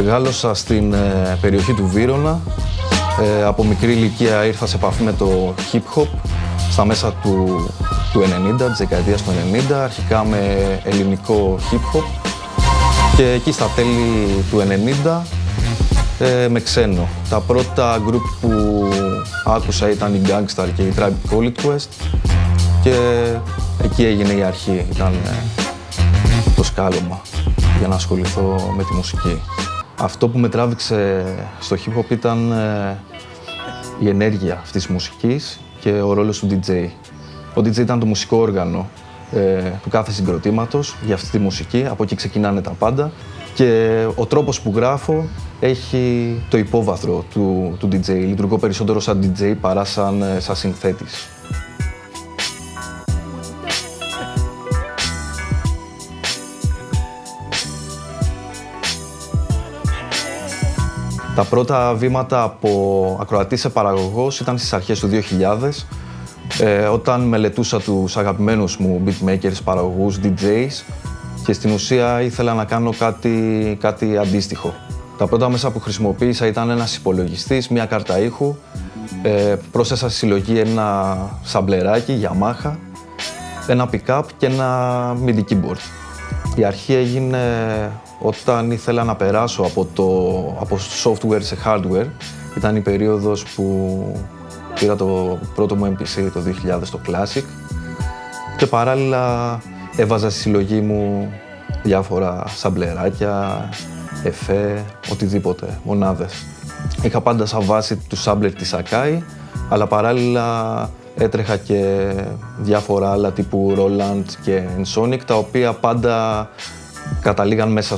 Μεγάλωσα στην περιοχή του Βύρωνα. Από μικρή ηλικία ήρθα σε επαφή με το hip-hop στα μέσα του 90, της δεκαετίας του 90, αρχικά με ελληνικό hip-hop και εκεί στα τέλη του 90 με ξένο. Τα πρώτα group που άκουσα ήταν οι Gangstar και η Tribe Called Quest και εκεί έγινε η αρχή, ήταν το σκάλωμα για να ασχοληθώ με τη μουσική. Αυτό που με τράβηξε στο hip-hop ήταν η ενέργεια αυτής της μουσικής και ο ρόλος του DJ. Ο DJ ήταν το μουσικό όργανο του κάθε συγκροτήματος για αυτή τη μουσική, από εκεί ξεκινάνε τα πάντα και ο τρόπος που γράφω έχει το υπόβαθρο του DJ. Λειτουργώ περισσότερο σαν DJ παρά σαν συνθέτης. Τα πρώτα βήματα από ακροατής σε παραγωγός ήταν στις αρχές του 2000, όταν μελετούσα τους αγαπημένους μου beatmakers, παραγωγούς, DJs και στην ουσία ήθελα να κάνω κάτι αντίστοιχο. Τα πρώτα μέσα που χρησιμοποίησα ήταν ένας υπολογιστής, μια κάρτα ήχου, πρόσθεσα στη συλλογή ένα σαμπλεράκι, Yamaha, ένα pick-up και ένα MIDI keyboard. Η αρχή έγινε όταν ήθελα να περάσω από software σε hardware. Ήταν η περίοδος που πήρα το πρώτο μου MPC το 2000, το Classic, και παράλληλα έβαζα στη συλλογή μου διάφορα σαμπλεράκια, εφέ, οτιδήποτε, μονάδες. Είχα πάντα σαν βάση του sampler της Akai, αλλά παράλληλα έτρεχα και διάφορα άλλα τύπου Roland και Ensoniq, τα οποία πάντα καταλήγαν μέσα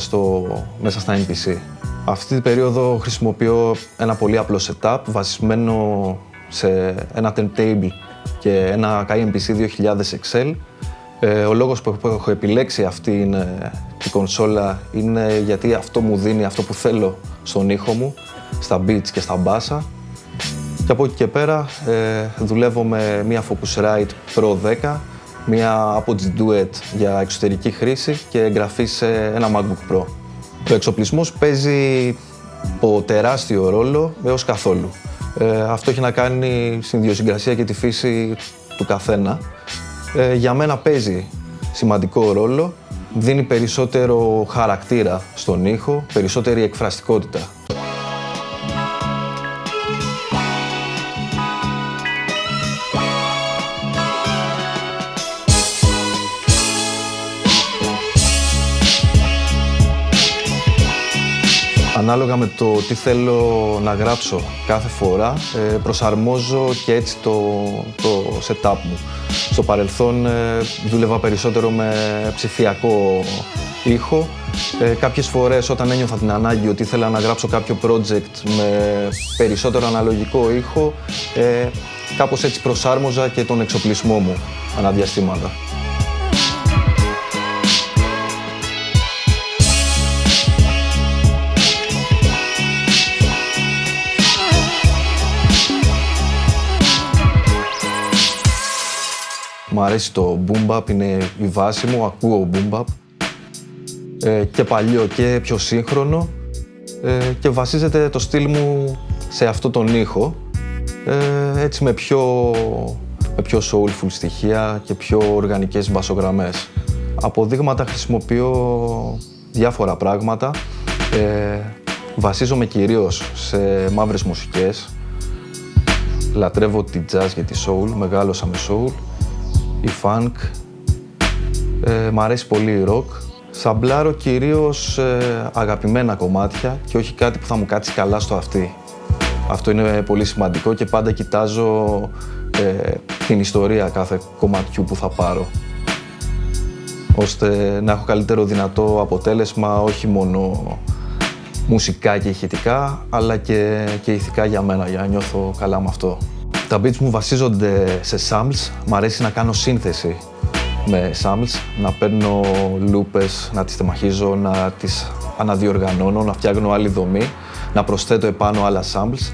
στα MPC. Αυτή την περίοδο χρησιμοποιώ ένα πολύ απλό setup βασισμένο σε ένα turntable και ένα Akai MPC 2000 XL. Ο λόγος που έχω επιλέξει αυτή την κονσόλα είναι γιατί αυτό μου δίνει αυτό που θέλω στον ήχο μου, στα beats και στα μπάσα. Και από εκεί και πέρα δουλεύω με μια Focusrite Pro 10, μια Apogee Duet για εξωτερική χρήση και εγγραφή σε ένα MacBook Pro. Ο εξοπλισμός παίζει από τεράστιο ρόλο έως καθόλου. Αυτό έχει να κάνει στην ιδιοσυγκρασία και τη φύση του καθένα. Για μένα παίζει σημαντικό ρόλο, δίνει περισσότερο χαρακτήρα στον ήχο, περισσότερη εκφραστικότητα. Ανάλογα με το τι θέλω να γράψω κάθε φορά, προσαρμόζω και έτσι το setup μου. Στο παρελθόν δούλευα περισσότερο με ψηφιακό ήχο. Κάποιες φορές όταν ένιωθα την ανάγκη ότι ήθελα να γράψω κάποιο project με περισσότερο αναλογικό ήχο, κάπως έτσι προσάρμοζα και τον εξοπλισμό μου αναδιαστήματα. Μου αρέσει το boom bap, είναι η βάση μου, ακούω boom bap και παλιό και πιο σύγχρονο και βασίζεται το στυλ μου σε αυτό τον ήχο, έτσι με πιο soulful στοιχεία και πιο οργανικές μπασογραμμές. Από δείγματα χρησιμοποιώ διάφορα πράγματα, βασίζομαι κυρίως σε μαύρες μουσικές, λατρεύω τη jazz και τη soul, μεγάλωσα με soul, η funk, μ' αρέσει πολύ η rock. Σαμπλάρω κυρίως αγαπημένα κομμάτια και όχι κάτι που θα μου κάτσει καλά στο αυτί. Αυτό είναι πολύ σημαντικό και πάντα κοιτάζω την ιστορία κάθε κομματιού που θα πάρω, ώστε να έχω καλύτερο δυνατό αποτέλεσμα, όχι μόνο μουσικά και ηχητικά, αλλά και ηθικά για μένα, για να νιώθω καλά με αυτό. Τα beats μου βασίζονται σε samples, μ' αρέσει να κάνω σύνθεση με samples, να παίρνω λούπες, να τις τεμαχίζω, να τις αναδιοργανώνω, να φτιάχνω άλλη δομή, να προσθέτω επάνω άλλα samples.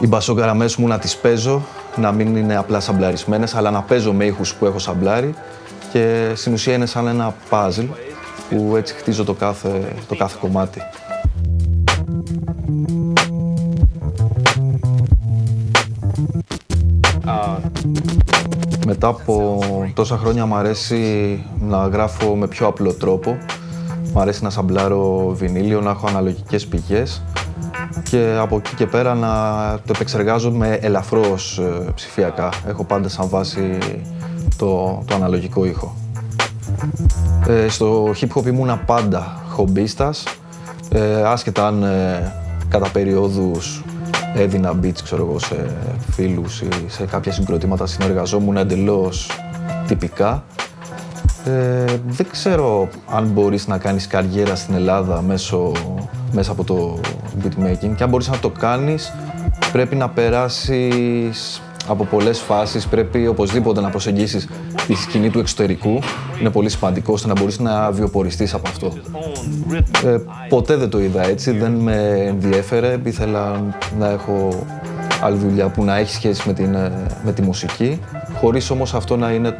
Οι μπασογραμμές μου να τις παίζω, να μην είναι απλά σαμπλαρισμένες, αλλά να παίζω με ήχους που έχω σαμπλάρει και στην ουσία είναι σαν ένα puzzle που έτσι χτίζω το κάθε κομμάτι. Μετά από τόσα χρόνια μου αρέσει να γράφω με πιο απλό τρόπο. Μου αρέσει να σαμπλάρω βινίλιο, να έχω αναλογικές πηγές και από εκεί και πέρα να το επεξεργάζομαι ελαφρώς ψηφιακά. Έχω πάντα σαν βάση το αναλογικό ήχο. Στο hip hop ήμουνα πάντα χομπίστας, άσχετα αν κατά περιόδους έδινα beats, ξέρω εγώ, σε φίλους ή σε κάποια συγκροτήματα συνεργαζόμουν εντελώς τυπικά. Δεν ξέρω αν μπορείς να κάνεις καριέρα στην Ελλάδα μέσα από το beatmaking, και αν μπορείς να το κάνεις πρέπει να περάσεις από πολλές φάσεις, πρέπει οπωσδήποτε να προσεγγίσεις τη σκηνή του εξωτερικού. Είναι πολύ σημαντικό ώστε να μπορείς να βιοποριστείς από αυτό. Ποτέ δεν το είδα έτσι, δεν με ενδιέφερε, ήθελα να έχω άλλη δουλειά που να έχει σχέση με τη μουσική, χωρίς όμως αυτό να είναι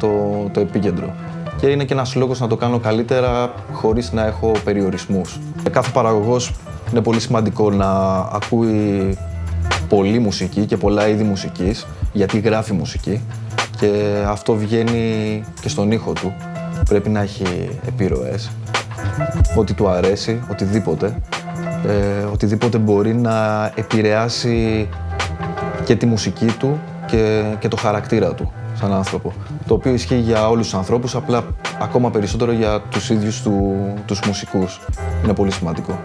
το επίκεντρο. Και είναι και ένας λόγος να το κάνω καλύτερα χωρίς να έχω περιορισμούς. Κάθε παραγωγός είναι πολύ σημαντικό να ακούει πολλή μουσική και πολλά είδη μουσικής, γιατί γράφει μουσική και αυτό βγαίνει και στον ήχο του. Πρέπει να έχει επιρροές, ό,τι του αρέσει, οτιδήποτε μπορεί να επηρεάσει και τη μουσική του και το χαρακτήρα του σαν άνθρωπο. Το οποίο ισχύει για όλους τους ανθρώπους, απλά ακόμα περισσότερο για τους ίδιους τους μουσικούς. Είναι πολύ σημαντικό.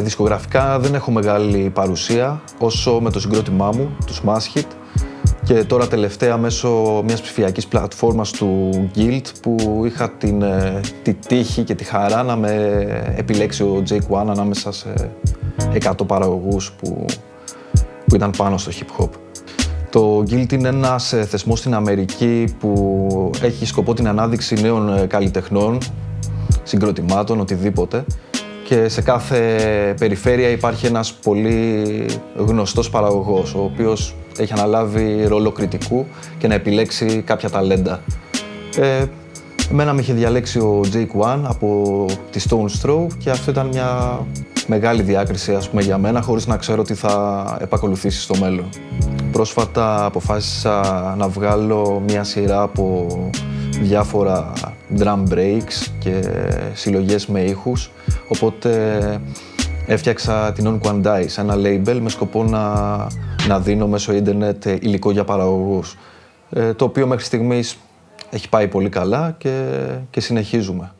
Δισκογραφικά δεν έχω μεγάλη παρουσία, όσο με το συγκρότημά μου, τους Smash Hit, και τώρα τελευταία μέσω μιας ψηφιακής πλατφόρμας του Guild, που είχα τη τύχη και τη χαρά να με επιλέξει ο Jake One ανάμεσα σε 100 παραγωγούς που ήταν πάνω στο hip hop. Το Guild είναι ένας θεσμός στην Αμερική που έχει σκοπό την ανάδειξη νέων καλλιτεχνών, συγκροτημάτων, οτιδήποτε. Και σε κάθε περιφέρεια υπάρχει ένας πολύ γνωστός παραγωγός, ο οποίος έχει αναλάβει ρόλο κριτικού και να επιλέξει κάποια ταλέντα. Εμένα με είχε διαλέξει ο Jake One από τη Stone's Throw και αυτό ήταν μια μεγάλη διάκριση, ας πούμε, για μένα, χωρίς να ξέρω τι θα επακολουθήσει στο μέλλον. Πρόσφατα αποφάσισα να βγάλω μια σειρά από διάφορα drum breaks και συλλογές με ήχους, οπότε έφτιαξα την On Quantize, ένα label με σκοπό να δίνω μέσω ίντερνετ υλικό για παραγωγούς, το οποίο μέχρι στιγμής έχει πάει πολύ καλά και συνεχίζουμε.